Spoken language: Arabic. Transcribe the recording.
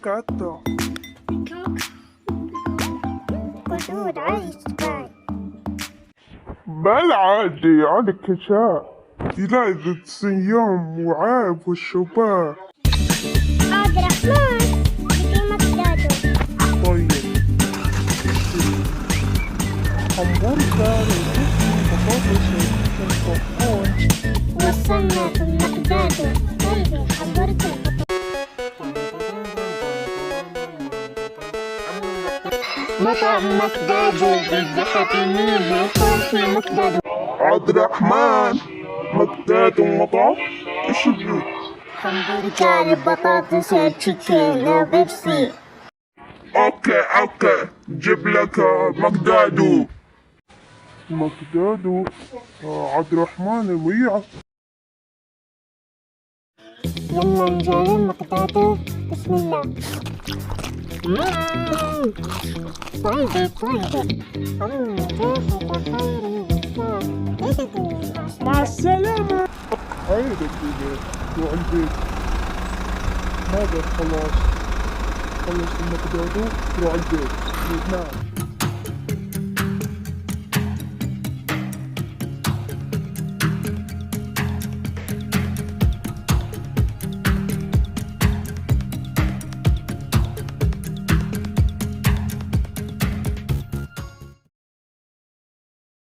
قطة. قدود عايش باي. بل عادي عاد كشاء يلاقي صيام وعاب والشباب. عبد الرحمن بقيمة دادو. طيب همبرجر وجبن بطاطس وفرفور. وصلنا في مقدادو. قلبي همبرجر. مطعم مقدادو بالذهب النيل يكون في مقدادو. عبد الرحمن مقداد ومطعم ايش اللي همبرجر بطاطس وتشيكن وبيبسي. اوكي جيب لك مقدادو. مقدادو عبد الرحمن وياه. يلا نجرب مقدادو. بسم الله. مع السلامة. عيدك روح البيت. ماذا خلص المقدادو روح البيت نام.